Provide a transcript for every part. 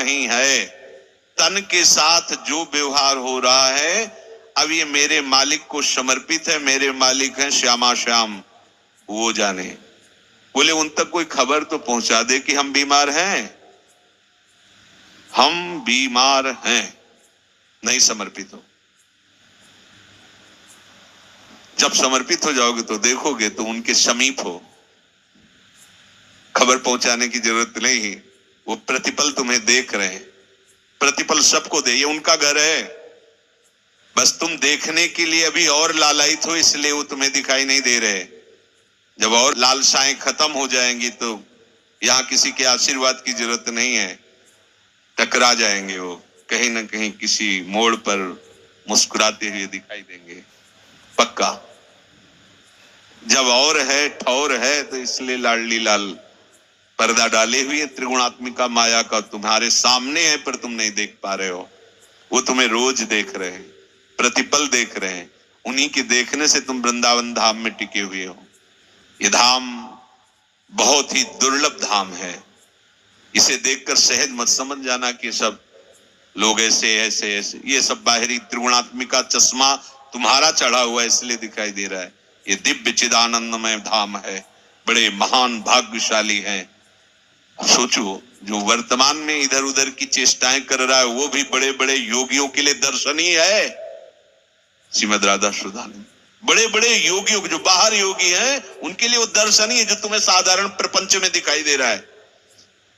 नहीं है। तन के साथ जो व्यवहार हो रहा है, अब ये मेरे मालिक को समर्पित है, मेरे मालिक हैं श्यामा श्याम, वो जाने। बोले उन तक कोई खबर तो पहुंचा दे कि हम बीमार हैं, हम बीमार हैं। नहीं समर्पित हो। जब समर्पित हो जाओगे तो देखोगे तो उनके समीप हो, खबर पहुंचाने की जरूरत नहीं। वो प्रतिपल तुम्हें देख रहे हैं, प्रतिपल सबको दे, ये उनका घर है। बस तुम देखने के लिए अभी और लालायित हो, इसलिए वो तुम्हें दिखाई नहीं दे रहे। जब और लालसाएं खत्म हो जाएंगी तो यहां किसी के आशीर्वाद की जरूरत नहीं है। टकरा जाएंगे वो, कहीं ना कहीं किसी मोड़ पर मुस्कुराते हुए दिखाई देंगे, पक्का। जब और है, ठौर है, तो इसलिए लाडली लाल पर्दा डाले हुए त्रिगुणात्मिका माया का तुम्हारे सामने है, पर तुम नहीं देख पा रहे हो। वो तुम्हें रोज देख रहे हैं, प्रतिपल देख रहे हैं। उन्हीं के देखने से तुम वृंदावन धाम में टिके हुए हो। ये धाम बहुत ही दुर्लभ धाम है। इसे देखकर सहज मत समझ जाना कि सब लोग ऐसे ऐसे ऐसे, ये सब बाहरी त्रिगुणात्मिका चश्मा तुम्हारा चढ़ा हुआ है इसलिए दिखाई दे रहा है। ये दिव्य चिदानंदमय धाम है, बड़े महान भाग्यशाली हैं। सोचो, जो वर्तमान में इधर उधर की चेष्टाएं कर रहा है, वो भी बड़े बड़े योगियों के लिए दर्शन ही है। श्रीमद राधा सुधानंद, बड़े बड़े योगियों, जो बाहर योगी हैं, उनके लिए वो दर्शन ही है, जो तुम्हें साधारण प्रपंच में दिखाई दे रहा है।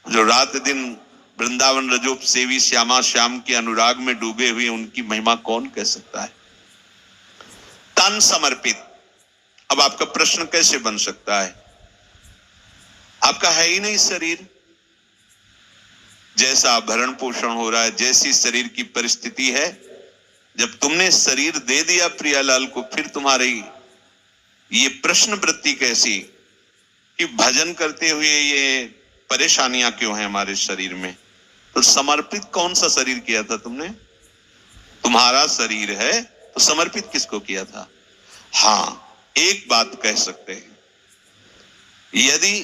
जो रात दिन वृंदावन रजोप सेवी श्यामा श्याम के अनुराग में डूबे हुए, उनकी महिमा कौन कह सकता है। तन समर्पित। अब आपका प्रश्न कैसे बन सकता है? आपका है ही नहीं शरीर। जैसा भरण पोषण हो रहा है, जैसी शरीर की परिस्थिति है, जब तुमने शरीर दे दिया प्रियालाल को, फिर तुम्हारी ये प्रश्न वृत्ति कैसी कि भजन करते हुए ये परेशानियां क्यों हैं हमारे शरीर में? तो समर्पित कौन सा शरीर किया था तुमने? तुम्हारा शरीर है तो समर्पित किसको किया था? हाँ, एक बात कह सकते हैं, यदि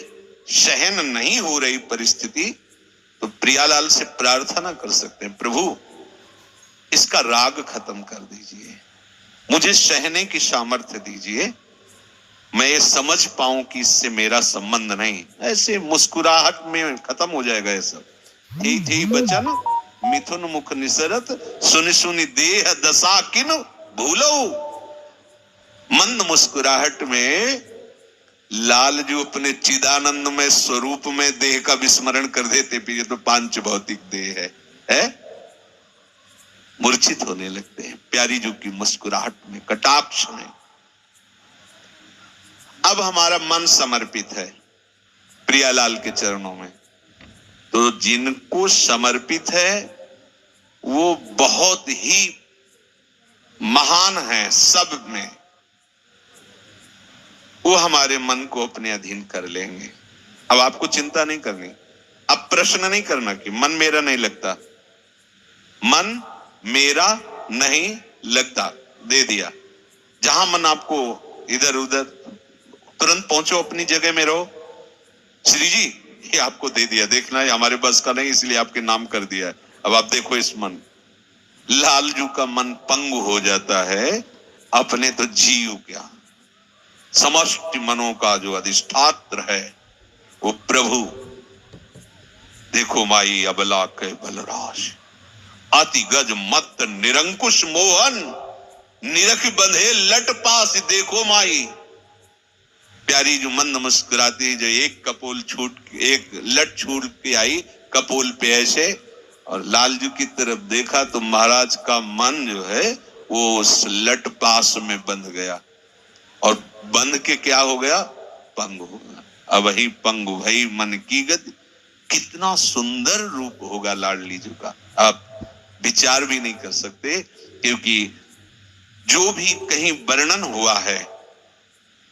सहन नहीं हो रही परिस्थिति तो प्रियालाल से प्रार्थना कर सकते हैं, प्रभु इसका राग खत्म कर दीजिए, मुझे सहने की सामर्थ्य दीजिए, मैं ये समझ पाऊं कि इससे मेरा संबंध नहीं। ऐसे मुस्कुराहट में खत्म हो जाएगा ये सब। थी बचन मिथुन मुख निसरत, सुनि सुनि देह दशा किन भूलो। मंद मुस्कुराहट में लाल जो अपने चिदानंद में स्वरूप में देह का विस्मरण कर देते, फिर ये तो पांच भौतिक देह है, मूर्छित होने लगते हैं प्यारी जो की मुस्कुराहट में, कटाक्ष में। अब हमारा मन समर्पित है प्रियालाल के चरणों में, तो जिनको समर्पित है वो बहुत ही महान है सब में, वो हमारे मन को अपने अधीन कर लेंगे। अब आपको चिंता नहीं करनी, अब प्रश्न नहीं करना कि मन मेरा नहीं लगता, मन मेरा नहीं लगता दे दिया। जहां मन आपको इधर उधर, तुरंत पहुंचो, अपनी जगह में रहो। श्री जी ये आपको दे दिया, देखना है हमारे बस का नहीं, इसलिए आपके नाम कर दिया है। अब आप देखो इस मन, लालजू का मन पंगु हो जाता है, अपने तो जीव क्या, समस्त मनों का जो अधिष्ठात्र है वो प्रभु। देखो माई अबला के बलराज, अति गज मत निरंकुश मोहन, निरख बंधे लट पास देखो माई। प्यारी जो मंद मुस्कुराती, जो एक कपोल छूट, एक लट छूट के आई कपोल पे ऐसे, और लालजू की तरफ देखा तो महाराज का मन जो है वो उस लट पास में बंध गया, और बंध के क्या हो गया? पंगु हो गया। अब वही पंगु भई मन की गति, कितना सुंदर रूप होगा लाडली जी का, आप विचार भी नहीं कर सकते। क्योंकि जो भी कहीं वर्णन हुआ है,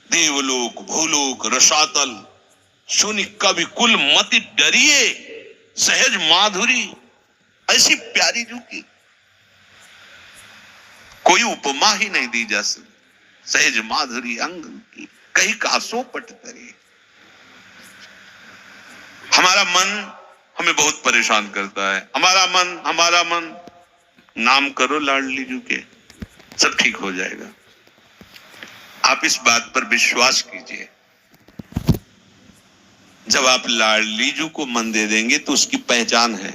देवलोक भूलोक रसातल, सुनि कवि कुल मति डरिए, सहज माधुरी, ऐसी प्यारी जो की कोई उपमा ही नहीं दी जा सकती। सहज माधुरी अंग की, कहीं कासो पट करे। हमारा मन हमें बहुत परेशान करता है, हमारा मन। नाम करो लाडली जू के, सब ठीक हो जाएगा। आप इस बात पर विश्वास कीजिए, जब आप लाडली जू को मन दे देंगे तो उसकी पहचान है,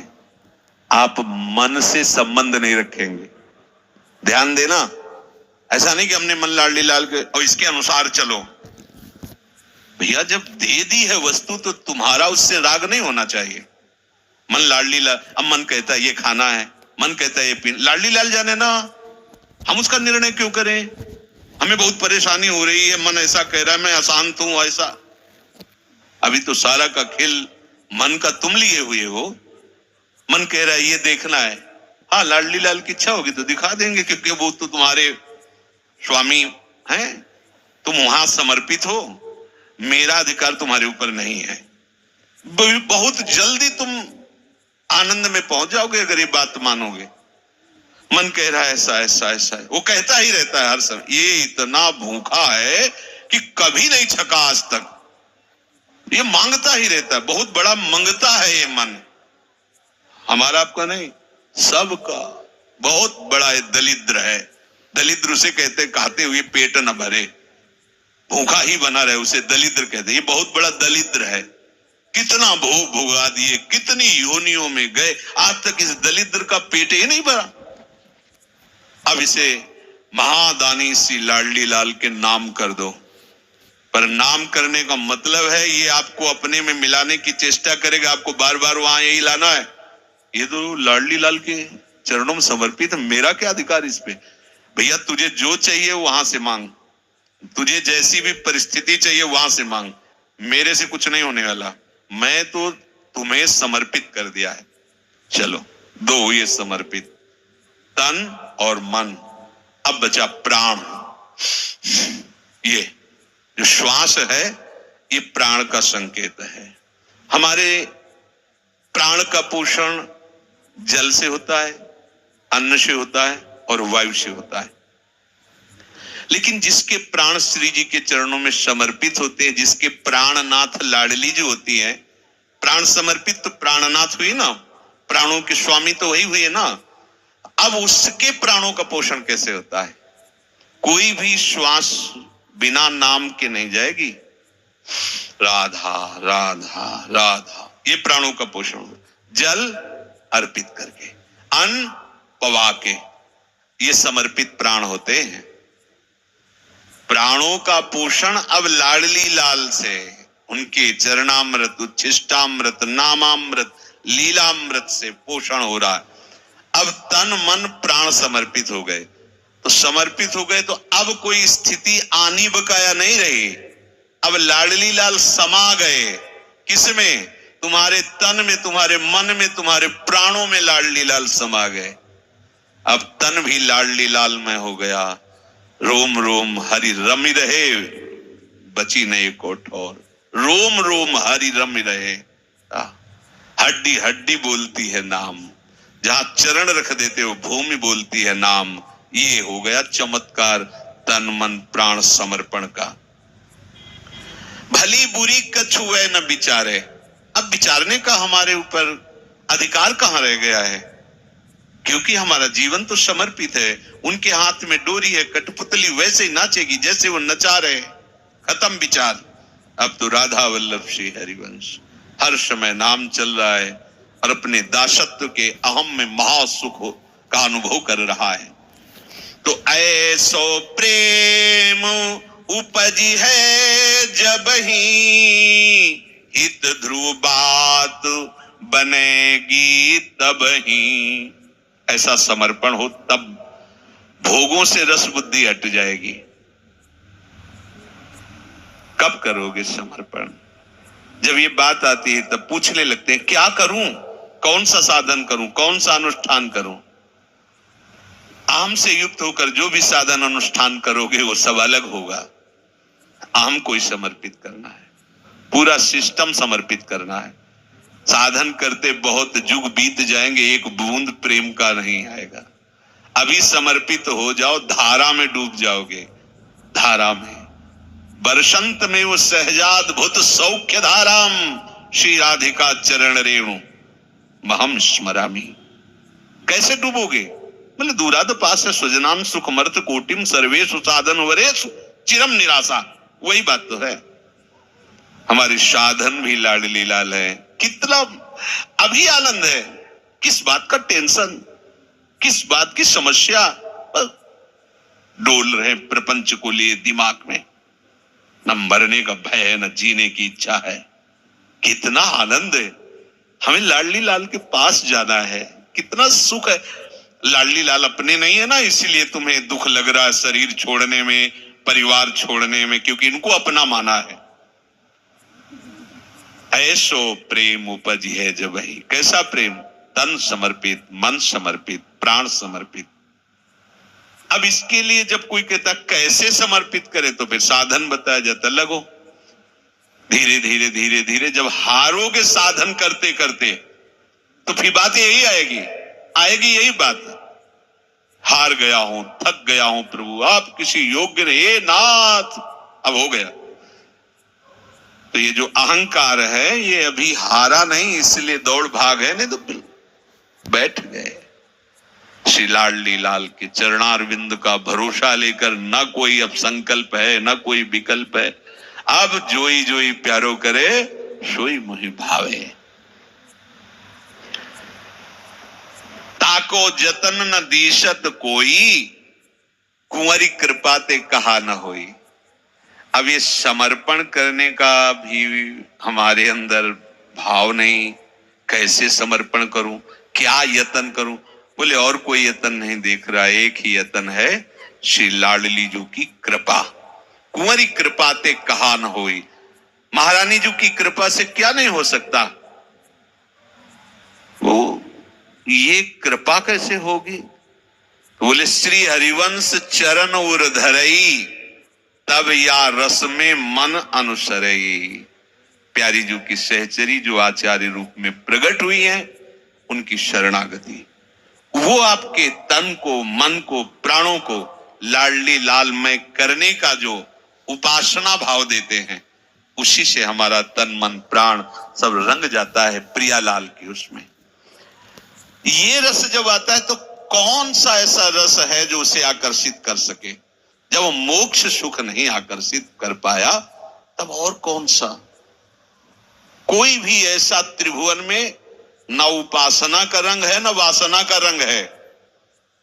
आप मन से संबंध नहीं रखेंगे। ध्यान देना, ऐसा नहीं कि हमने मन लाडली लाल के और इसके अनुसार चलो। भैया जब दे दी है वस्तु तो तुम्हारा उससे राग नहीं होना चाहिए। मन लाडली लाल, अब मन कहता है ये खाना है, मन कहता है ये पीना, लाडली लाल जाने ना, हम उसका निर्णय क्यों करें? हमें बहुत परेशानी हो रही है, मन ऐसा कह रहा है, मैं अशांत हूं, ऐसा। अभी तो सारा का खेल मन का तुम लिए हुए हो। मन कह रहा है ये देखना है, हाँ लाडली लाल की इच्छा होगी तो दिखा देंगे, क्योंकि वो तो तुम्हारे स्वामी हैं, तुम वहां समर्पित हो, मेरा अधिकार तुम्हारे ऊपर नहीं है। बहुत जल्दी तुम आनंद में पहुंच जाओगे अगर ये बात मानोगे। मन कह रहा है ऐसा ऐसा ऐसा है, वो कहता ही रहता है हर समय, ये इतना भूखा है कि कभी नहीं छका आज तक, ये मांगता ही रहता है, बहुत बड़ा मांगता है ये मन। हमारा आपका नहीं, सबका बहुत बड़ा है, दलिद्र है। दलिद्र उसे कहते, खाते हुए पेट न भरे, भूखा ही बना रहे, उसे दलिद्र कहते। ये बहुत बड़ा दलिद्र है, कितना भोग भोगा दिए, कितनी योनियों में गए, आज तक इस दलिद्र का पेट ही नहीं भरा। अब इसे महादानी सी लाडली लाल के नाम कर दो। पर नाम करने का मतलब है ये आपको अपने में मिलाने की चेष्टा करेगा, आपको बार बार वहां यही लाना है, ये तो लाडली लाल के चरणों में समर्पित है, मेरा क्या अधिकार इस पे? भैया तुझे जो चाहिए वहां से मांग, तुझे जैसी भी परिस्थिति चाहिए वहां से मांग, मेरे से कुछ नहीं होने वाला, मैं तो तुम्हें समर्पित कर दिया है। चलो दो हुए समर्पित, तन और मन। अब बचा प्राण। ये जो श्वास है ये प्राण का संकेत है। हमारे प्राण का पोषण जल से होता है, अन्न से होता है और वायु से होता है। लेकिन जिसके प्राण श्री जी के चरणों में समर्पित होते हैं, जिसके प्राणनाथ लाडली जो होती है, प्राण समर्पित तो प्राणनाथ हुई ना, प्राणों के स्वामी तो वही हुए ना। अब उसके प्राणों का पोषण कैसे होता है? कोई भी श्वास बिना नाम के नहीं जाएगी। राधा राधा राधा, ये प्राणों का पोषण। जल अर्पित करके, अन्न पवा के, ये समर्पित प्राण होते हैं। प्राणों का पोषण अब लाडली लाल से, उनके चरणामृत, उच्छिष्टामृत, नामामृत, लीलामृत से पोषण हो रहा है। अब तन मन प्राण समर्पित हो गए, तो समर्पित हो गए तो अब कोई स्थिति आनी बकाया नहीं रही। अब लाडली लाल समा गए, किसमें? तुम्हारे तन में, तुम्हारे मन में, तुम्हारे प्राणों में लाडली लाल समा गए। अब तन भी लाडली लाल में हो गया। रोम रोम हरि रमि रहे, बची नहीं को ठोर, रोम रोम हरि रमि रहे। हड्डी हड्डी बोलती है नाम, जहां चरण रख देते हो भूमि बोलती है नाम। ये हो गया चमत्कार तन मन प्राण समर्पण का। भली बुरी कछु वह न विचारे। अब विचारने का हमारे ऊपर अधिकार कहां रह गया है? क्योंकि हमारा जीवन तो समर्पित है। उनके हाथ में डोरी है, कठपुतली वैसे ही नाचेगी जैसे वो नचा रहे। खत्म विचार। अब तो राधा वल्लभ श्री हरिवंश, हर समय नाम चल रहा है और अपने दासत्व के अहम में महासुख का अनुभव कर रहा है। तो ऐसो प्रेम उपजी है जब ही, हित ध्रुव बात बनेगी तब ही। ऐसा समर्पण हो तब भोगों से रस बुद्धि हट जाएगी। कब करोगे समर्पण? जब ये बात आती है तब पूछने लगते हैं क्या करूं, कौन सा साधन करूं, कौन सा अनुष्ठान करूं। अहम से युक्त होकर जो भी साधन अनुष्ठान करोगे वो सब अलग होगा। अहम को ही समर्पित करना है, पूरा सिस्टम समर्पित करना है। साधन करते बहुत युग बीत जाएंगे, एक बूंद प्रेम का नहीं आएगा। अभी समर्पित हो जाओ, धारा में डूब जाओगे। धारा में बरसंत में वो सहजाद भूत सौख्य धाराम, श्री राधिका चरण रेणु। महम स्मरामि। कैसे डूबोगे? बोले दूराद पास है स्वजनान सुखमर्थ कोटिम सर्वेषु साधन वरेषु चिरम निराशा। वही बात तो है, हमारे साधन भी लाडली लाल है। कितना अभी आनंद है, किस बात का टेंशन, किस बात की समस्या डोल रहे प्रपंच को लिए दिमाग में। न मरने का भय है, न जीने की इच्छा है। कितना आनंद है, हमें लाडली लाल के पास जाना है। कितना सुख है। लाडली लाल अपने नहीं है ना, इसीलिए तुम्हें दुख लग रहा है शरीर छोड़ने में, परिवार छोड़ने में, क्योंकि इनको अपना माना है। ऐसो प्रेम उपज है जब ही। कैसा प्रेम? तन समर्पित, मन समर्पित, प्राण समर्पित। अब इसके लिए जब कोई कहता कैसे समर्पित करे, तो फिर साधन बताया जाता। लगो धीरे धीरे धीरे धीरे, जब हारोगे साधन करते करते, तो फिर बात यही आएगी यही बात। हार गया हूं, थक गया हूं प्रभु, आप किसी योग्य नहीं, हे नाथ, अब हो गया। तो ये जो अहंकार है, ये अभी हारा नहीं, इसलिए दौड़ भाग है, नहीं तो बैठ गए। श्री लाडली लाल के चरणारविंद का भरोसा लेकर न कोई अब संकल्प है, न कोई विकल्प है। अब जोई जोई प्यारो करे, सोई मोहि भावे। ताको जतन न दीशत कोई, कुंवरी कृपा ते कहा न होई। अब ये समर्पण करने का भी हमारे अंदर भाव नहीं। कैसे समर्पण करूं, क्या यत्न करूं? बोले और कोई यत्न नहीं देख रहा, एक ही यत्न है, श्री लाडली जी की कृपा। कुंवरी कृपा ते कहा न होई। महारानी जी की कृपा से क्या नहीं हो सकता? वो ये कृपा कैसे होगी? बोले श्री हरिवंश चरण उर धरई, तब या रस में मन अनुसरई। प्यारी जी की सहचरी जो आचार्य रूप में प्रकट हुई है, उनकी शरणागति, वो आपके तन को, मन को, प्राणों को लाडली लाल में करने का जो उपासना भाव देते हैं, उसी से हमारा तन मन प्राण सब रंग जाता है प्रियालाल की उसमें। ये रस जब आता है, तो कौन सा ऐसा रस है जो उसे आकर्षित कर सके? जब वो मोक्ष सुख नहीं आकर्षित कर पाया, तब और कौन सा? कोई भी ऐसा त्रिभुवन में न उपासना का रंग है, न वासना का रंग है,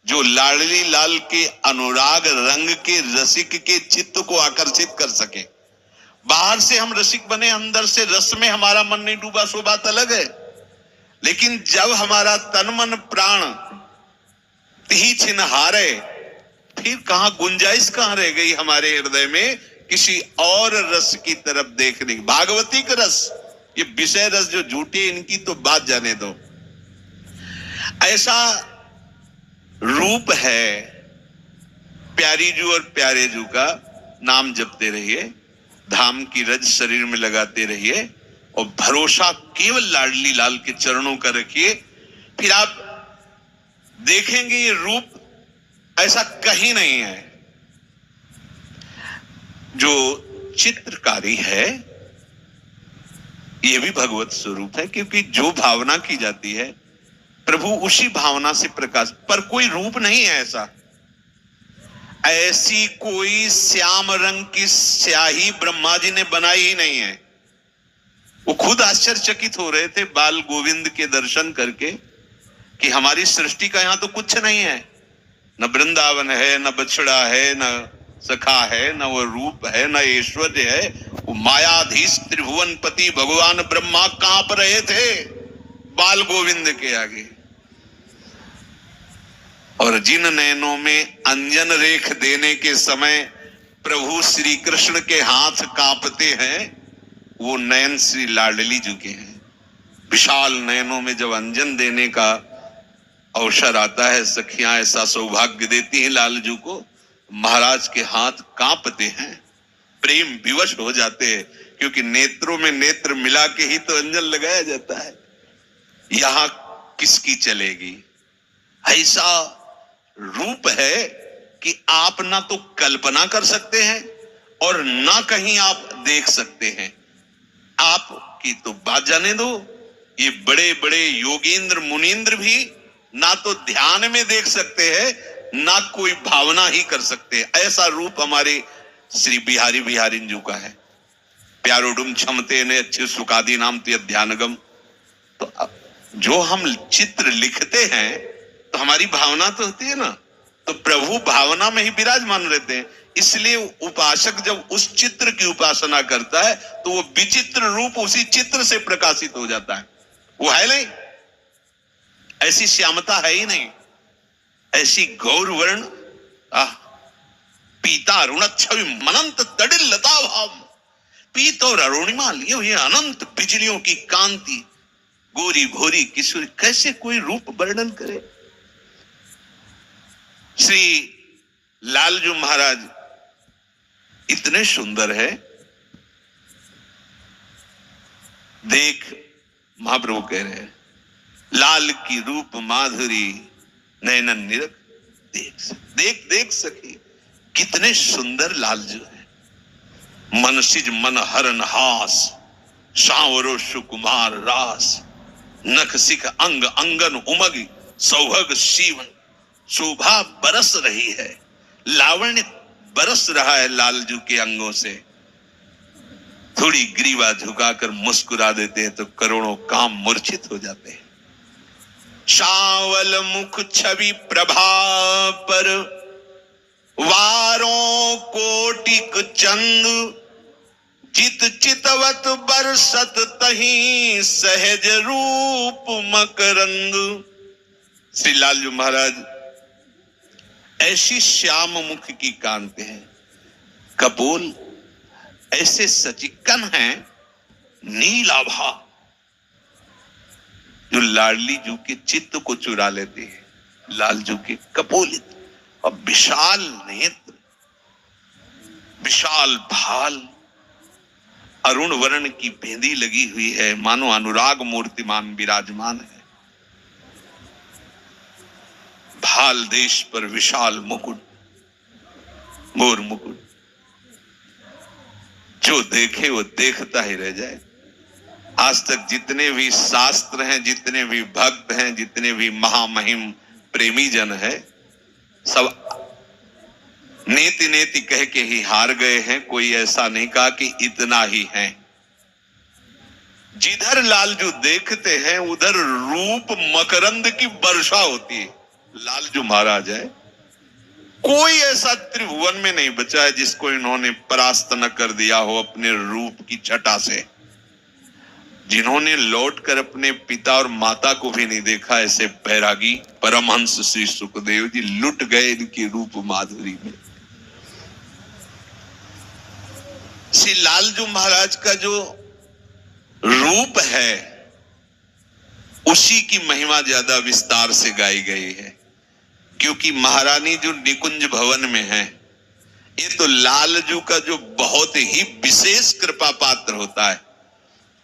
जो लाडली लाल के अनुराग रंग के रसिक के चित्त को आकर्षित कर सके। बाहर से हम रसिक बने, अंदर से रस में हमारा मन नहीं डूबा, सो बात अलग है। लेकिन जब हमारा तन मन प्राण ही छिनहारे, फिर कहां गुंजाइश कहां रह गई हमारे हृदय में किसी और रस की तरफ देखने की? भागवती का रस, ये विषय रस जो झूठे, इनकी तो बात जाने दो। ऐसा रूप है प्यारी जू और प्यारे जू का। नाम जपते रहिए, धाम की रज शरीर में लगाते रहिए, और भरोसा केवल लाडली लाल के चरणों का रखिए। फिर आप देखेंगे ये रूप ऐसा कहीं नहीं है। जो चित्रकारी है, ये भी भगवत स्वरूप है, क्योंकि जो भावना की जाती है, प्रभु उसी भावना से प्रकाश, पर कोई रूप नहीं है ऐसा। ऐसी कोई श्याम रंग की स्याही ब्रह्मा जी ने बनाई ही नहीं है। वो खुद आश्चर्यचकित हो रहे थे बाल गोविंद के दर्शन करके, कि हमारी सृष्टि का यहां तो कुछ नहीं है, न वृंदावन है, न बछड़ा है, न सखा है, न वो रूप है, न ऐश्वर्य है। वो मायाधीश त्रिभुवनपति भगवान ब्रह्मा कांप रहे थे बाल गोविंद के आगे। और जिन नयनों में अंजन रेख देने के समय प्रभु श्री कृष्ण के हाथ कांपते हैं, वो नयन श्री लाडली जी के हैं। विशाल नयनों में जब अंजन देने का अवसर आता है, सखियां ऐसा सौभाग्य देती हैं लाल जी को, महाराज के हाथ कांपते हैं, प्रेम विवश हो जाते हैं, क्योंकि नेत्रों में नेत्र मिला के ही तो अंजन लगाया जाता है। यहां किसकी चलेगी? ऐसा रूप है कि आप ना तो कल्पना कर सकते हैं और ना कहीं आप देख सकते हैं। आपकी तो बात जाने दो, ये बड़े बड़े योगेंद्र मुनींद्र भी ना तो ध्यान में देख सकते हैं ना कोई भावना ही कर सकते हैं। ऐसा रूप हमारे श्री बिहारी बिहारिन जी का है। प्यारोडुम क्षमते ने अच्छे सुखादी नाम ते ध्यानगम। तो जो हम चित्र लिखते हैं तो हमारी भावना तो होती है ना, तो प्रभु भावना में ही विराजमान रहते हैं। इसलिए उपासक जब उस चित्र की उपासना करता है तो वो विचित्र रूप उसी चित्र से प्रकाशित हो जाता है। वो है नहीं, ऐसी श्यामता है ही नहीं, ऐसी गौर वर्ण पीता अरुण छवि मनंत तडिल लता भाव। पीत और अरुणिमा लिए हुए अनंत बिजलियों की कांति, गोरी भोरी किशोरी, कैसे कोई रूप वर्णन करे। श्री लालजू महाराज इतने सुंदर है। देख, महाप्रभु कह रहे हैं, लाल की रूप माधुरी नैनन निरख देख देख सके। कितने सुंदर लालजू है। मनसिज मन हरन हास, सांवरो सुकुमार रास। नख सिख अंग अंगन उमग, सौभग सीवन शोभा बरस रही है। लावण्य बरस रहा है लालजू के अंगों से। थोड़ी ग्रीवा झुकाकर मुस्कुरा देते हैं तो करोड़ों काम मूर्छित हो जाते हैं। सावल मुख छवि प्रभा पर, वारों कोटिक चंद। जित चितवत बरसत तहीं, सहज रूप मकरंद। श्री लालजू महाराज ऐसी श्याम मुख की कांति है। कपोल ऐसे सचिक्कन हैं, नीलाभा, जो लाडली जू के चित्त को चुरा लेते हैं। लालजू के कपोलित और विशाल नेत्र, विशाल भाल, अरुण वर्ण की बेंदी लगी हुई है, मानो अनुराग मूर्तिमान विराजमान है। भाल देश पर विशाल मुकुट, मोर मुकुट, जो देखे वो देखता ही रह जाए। आज तक जितने भी शास्त्र हैं, जितने भी भक्त हैं, जितने भी महामहिम प्रेमी जन है, सब नेति नेति कह के ही हार गए हैं। कोई ऐसा नहीं कहा कि इतना ही है। जिधर लालजू देखते हैं उधर रूप मकरंद की वर्षा होती है। लालजू महाराज है, कोई ऐसा त्रिभुवन में नहीं बचा है जिसको इन्होंने परास्त न कर दिया हो अपने रूप की छटा से। जिन्होंने लौटकर अपने पिता और माता को भी नहीं देखा, ऐसे बैरागी परमहंस श्री सुखदेव जी लुट गए इनकी रूप माधुरी में। श्री लालजू महाराज का जो रूप है उसी की महिमा ज्यादा विस्तार से गाई गई है। क्योंकि महारानी जो निकुंज भवन में है, ये तो लालजू का जो बहुत ही विशेष कृपा पात्र होता है,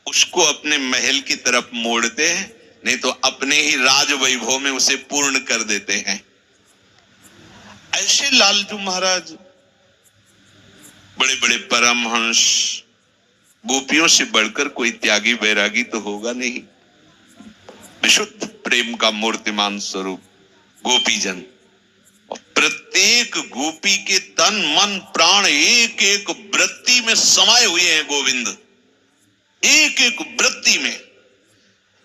उसको अपने महल की तरफ मोड़ते हैं, नहीं तो अपने ही राज वैभव में उसे पूर्ण कर देते हैं। ऐसे लालजू महाराज बड़े बड़े परमहंस, गोपियों से बढ़कर कोई त्यागी बैरागी तो होगा नहीं। विशुद्ध प्रेम का मूर्तिमान स्वरूप गोपीजन, और प्रत्येक गोपी के तन मन प्राण एक एक वृत्ति में समाये हुए हैं गोविंद। एक एक वृत्ति में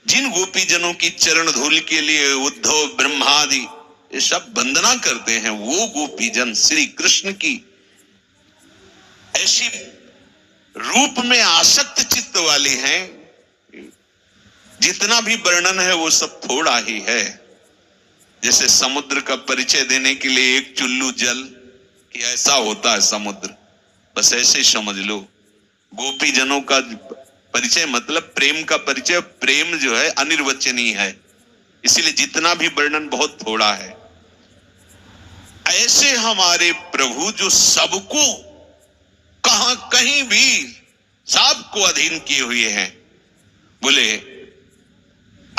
जिन गोपीजनों की चरण धूल के लिए उद्धव ब्रह्मादि ये सब वंदना करते हैं, वो गोपीजन श्री कृष्ण की ऐसी रूप में आसक्त चित्त वाले हैं। जितना भी वर्णन है वो सब थोड़ा ही है। जैसे समुद्र का परिचय देने के लिए एक चुल्लू जल कि ऐसा होता है समुद्र, बस ऐसे समझ लो। गोपी जनों का परिचय मतलब प्रेम का परिचय। प्रेम जो है अनिर्वचनीय है, इसीलिए जितना भी वर्णन बहुत थोड़ा है। ऐसे हमारे प्रभु जो सबको कहां कहीं भी सबको अधीन किए हुए हैं, बोले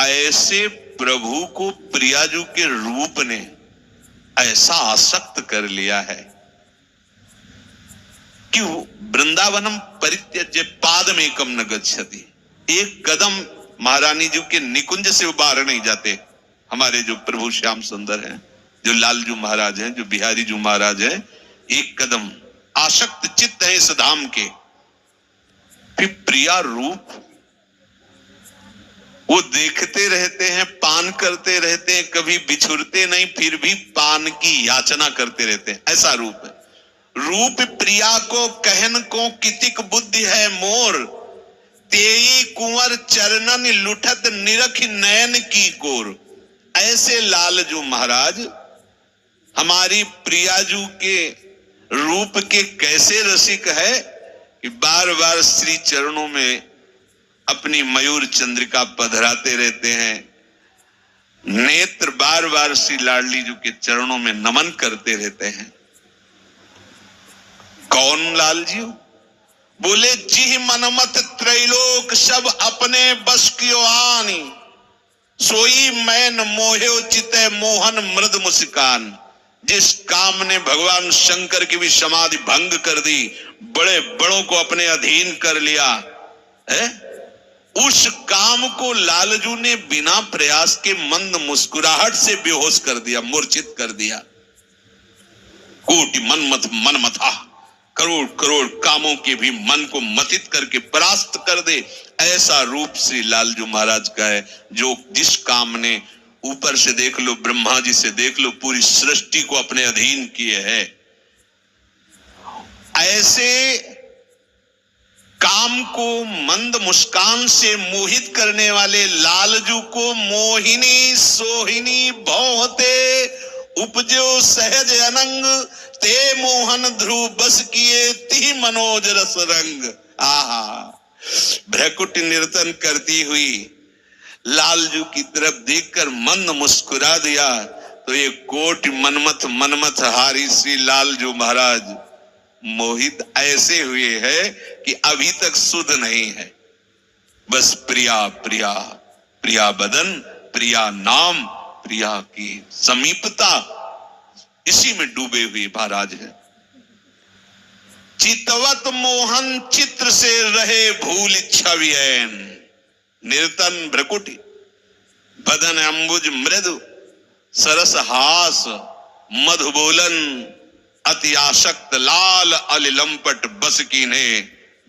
ऐसे प्रभु को प्रियाजू के रूप ने ऐसा आसक्त कर लिया है कि वृंदावनम परित्यज्य पादमेकम न गच्छति। एक कदम महारानी जी के निकुंज से बाहर नहीं जाते। हमारे जो प्रभु श्याम सुंदर हैं, जो लालजू महाराज हैं, जो बिहारी जी महाराज हैं, एक कदम आसक्त चित्त है इस धाम के। फिर प्रिया रूप वो देखते रहते हैं, पान करते रहते हैं, कभी बिछुरते नहीं, फिर भी पान की याचना करते रहते हैं, ऐसा रूप है। रूप प्रिया को कहन को कितिक बुद्धि है मोर, तेई कुंवर चरणन लुठत निरख नयन की कोर। ऐसे लालजू महाराज हमारी प्रियाजू के रूप के कैसे रसिक है कि बार बार श्री चरणों में अपनी मयूर चंद्रिका पधराते रहते हैं, नेत्र बार बार श्री लाडली जी के चरणों में नमन करते रहते हैं। कौन लाल जी? बोले जिह मनमत त्रैलोक सब अपने बस कियो आनी, सोई मैन मोहे चिते मोहन मृद मुस्कान। जिस काम ने भगवान शंकर की भी समाधि भंग कर दी, बड़े बड़ों को अपने अधीन कर लिया है, उस काम को लालजू ने बिना प्रयास के मंद मुस्कुराहट से बेहोश कर दिया, मूर्छित कर दिया। कोटि मनमथा, करोड़ करोड़ कामों के भी मन को मथित करके परास्त कर दे, ऐसा रूप श्री लालजू महाराज का है। जो जिस काम ने ऊपर से देख लो, ब्रह्मा जी से देख लो, पूरी सृष्टि को अपने अधीन किए है, ऐसे काम को मंद मुस्कान से मोहित करने वाले लालजू को मोहिनी सोहिनी भौते उपजो सहज अनंग, ते मोहन ध्रुव बस किए ती मनोज रस रंग। आहा, भ्रकुट निर्तन करती हुई लालजू की तरफ देखकर मंद मुस्कुरा दिया तो ये कोटि मनमथ हारी श्री लालजू महाराज मोहित ऐसे हुए हैं कि अभी तक सुध नहीं है। बस प्रिया प्रिया प्रिया बदन, प्रिया नाम, प्रिया की समीपता, इसी में डूबे हुए महाराज है। चितवत मोहन चित्र से रहे भूल छवियन, निर्तन भ्रकुटी बदन अंबुज मृदु, सरस हास मधुबोलन, अति आसक्त लाल अलिलंपट बस कीने,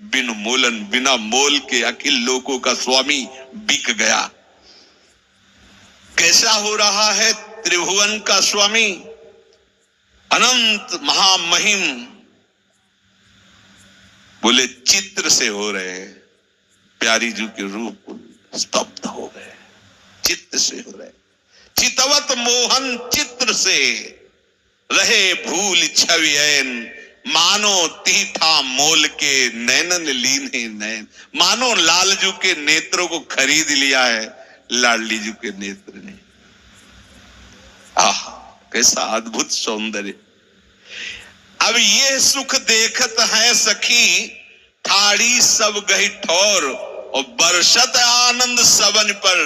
बिन मोलन बिना मोल के अखिल लोकों का स्वामी बिक गया। कैसा हो रहा है त्रिभुवन का स्वामी, अनंत महामहिम। बोले चित्र से हो रहे, प्यारी जी के रूप स्तब्ध हो गए, चित्त से हो रहे। चितवत मोहन चित्र से रहे भूल छवियन, मानो तीठा मोल के नैनन लीने नैन। मानो लालजू के नेत्रों को खरीद लिया है लाडली जी के नेत्र ने। आह, कैसा अद्भुत सौंदर्य। अब ये सुख देखत है सखी, ठाड़ी सब गई ठौर, और बरसत आनंद सबन पर,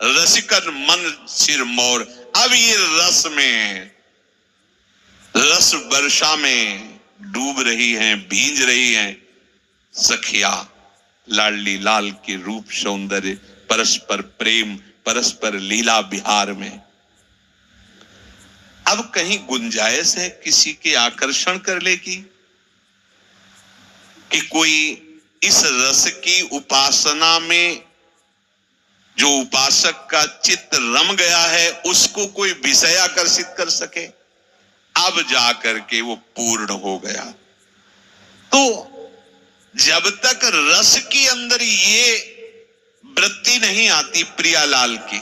रसिकन मन सिर मोर। अब ये रस में, रस वर्षा में डूब रही हैं, भींज रही हैं सखिया लाडली लाल के रूप सौंदर्य, परस्पर प्रेम, परस्पर लीला विहार में। अब कहीं गुंजाइश है किसी के आकर्षण कर ले की, कि कोई इस रस की उपासना में जो उपासक का चित्त रम गया है उसको कोई विषय आकर्षित कर सके। अब जाकर के वो पूर्ण हो गया। तो जब तक रस के अंदर ये वृत्ति नहीं आती प्रियालाल की,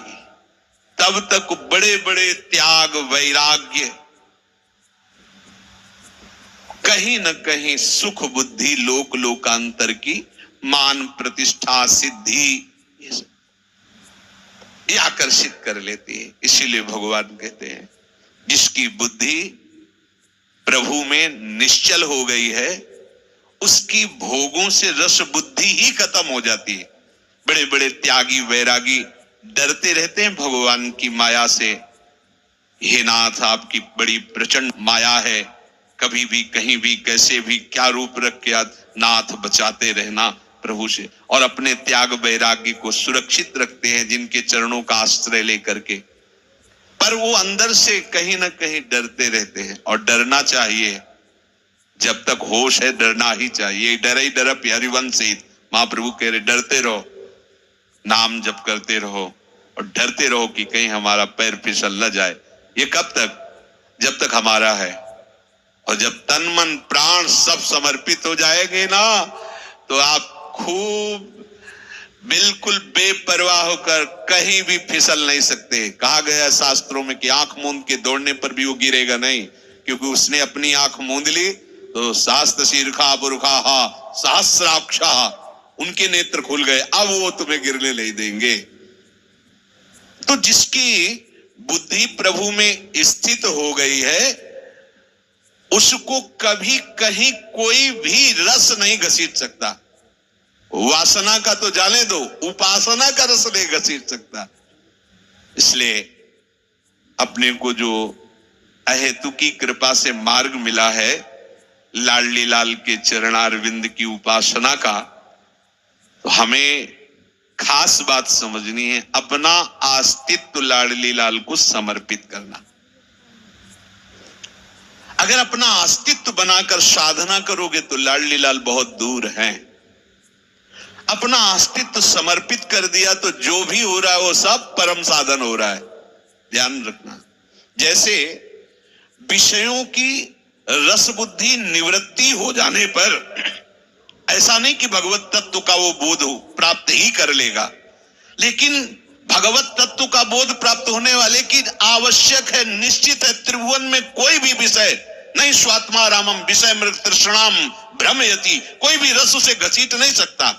तब तक बड़े बड़े त्याग वैराग्य, कहीं न कहीं सुख बुद्धि लोक लोकांतर की मान प्रतिष्ठा सिद्धि ये आकर्षित कर लेती है। इसीलिए भगवान कहते हैं जिसकी बुद्धि प्रभु में निश्चल हो गई है उसकी भोगों से रस बुद्धि ही खत्म हो जाती है। बड़े बड़े त्यागी वैरागी डरते रहते हैं भगवान की माया से, हे नाथ आपकी बड़ी प्रचंड माया है, कभी भी कहीं भी कैसे भी क्या रूप रख के नाथ बचाते रहना, प्रभु से, और अपने त्याग वैराग्य को सुरक्षित रखते हैं जिनके चरणों का आश्रय लेकर के। पर वो अंदर से कहीं ना कहीं डरते रहते हैं, और डरना चाहिए। जब तक होश है डरना ही चाहिए। डर ही डरप हरिवंशित, महाप्रभु कह रहे डरते रहो, नाम जप करते रहो और डरते रहो कि कहीं हमारा पैर फिसल न जाए। ये कब तक? जब तक हमारा है। और जब तन मन प्राण सब समर्पित हो जाएंगे ना, तो आप खूब बिल्कुल बेपरवाह होकर कहीं भी फिसल नहीं सकते। कहा गया शास्त्रों में कि आंख मूंद के दौड़ने पर भी वो गिरेगा नहीं, क्योंकि उसने अपनी आंख मूंद ली तो शास्त्र शीर्षा बुरुखा सहस्राक्षा, उनके नेत्र खुल गए, अब वो तुम्हें गिरने नहीं देंगे। तो जिसकी बुद्धि प्रभु में स्थित हो गई है, उसको कभी कहीं कोई भी रस नहीं घसीट सकता। वासना का तो जाने दो, उपासना का रस नहीं घसीट सकता। इसलिए अपने को जो अहेतु की कृपा से मार्ग मिला है, लाडली लाल के चरणारविंद की उपासना का, तो हमें खास बात समझनी है, अपना अस्तित्व लाडली लाल को समर्पित करना। अगर अपना अस्तित्व बनाकर साधना करोगे तो लाडली लाल बहुत दूर हैं। अपना अस्तित्व समर्पित कर दिया तो जो भी हो रहा है वो सब परम साधन हो रहा है। ध्यान रखना, जैसे विषयों की रस बुद्धि निवृत्ति हो जाने पर ऐसा नहीं कि भगवत तत्व का वो बोध प्राप्त ही कर लेगा, लेकिन भगवत तत्व का बोध प्राप्त होने वाले की आवश्यक है, निश्चित है। त्रिभुवन में कोई भी विषय नहीं, स्वात्मा रामम विषय मृग तृष्णाम भ्रमयति, कोई भी रस उसे घसीट नहीं सकता।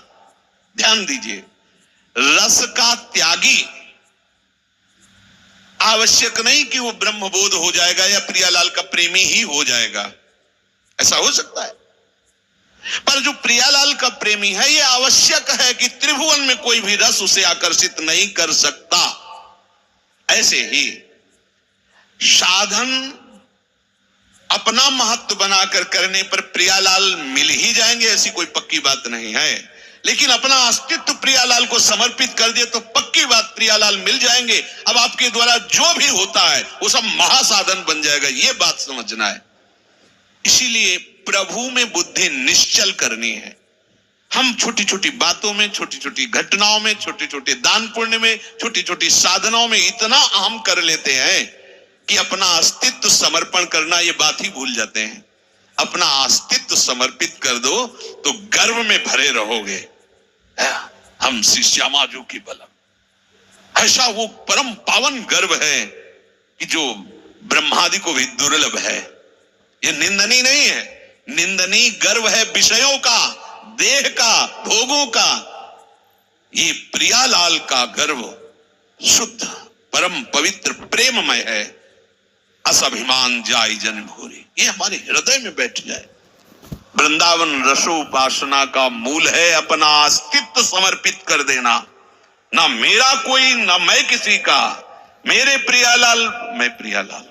ध्यान दीजिए, रस का त्यागी आवश्यक नहीं कि वो ब्रह्मबोध हो जाएगा या प्रियालाल का प्रेमी ही हो जाएगा, ऐसा हो सकता है। पर जो प्रियालाल का प्रेमी है, ये आवश्यक है कि त्रिभुवन में कोई भी रस उसे आकर्षित नहीं कर सकता। ऐसे ही साधन अपना महत्व बनाकर करने पर प्रियालाल मिल ही जाएंगे, ऐसी कोई पक्की बात नहीं है। लेकिन अपना अस्तित्व प्रियालाल को समर्पित कर दिए तो पक्की बात प्रियालाल मिल जाएंगे। अब आपके द्वारा जो भी होता है वो सब महासाधन बन जाएगा, ये बात समझना है। इसीलिए प्रभु में बुद्धि निश्चल करनी है। हम छोटी छोटी बातों में, छोटी छोटी घटनाओं में, छोटे छोटे दान पुण्य में, छोटी छोटी साधनाओं में इतना अहम कर लेते हैं कि अपना अस्तित्व समर्पण करना ये बात ही भूल जाते हैं। अपना अस्तित्व समर्पित कर दो तो गर्व में भरे रहोगे, हम श्री श्यामाजू की बलम। ऐसा वो परम पावन गर्व है कि जो ब्रह्मादि को भी दुर्लभ है। ये निंदनीय नहीं है, निंदनीय गर्व है विषयों का, देह का, भोगों का। ये प्रियालाल का गर्व शुद्ध परम पवित्र प्रेममय है। असभिमान जाय जन भूरी, ये हमारे हृदय में बैठ जाए। वृंदावन रसो उपासना का मूल है अपना अस्तित्व समर्पित कर देना। ना मेरा कोई, ना मैं किसी का। मेरे प्रियालाल, मैं प्रियालाल।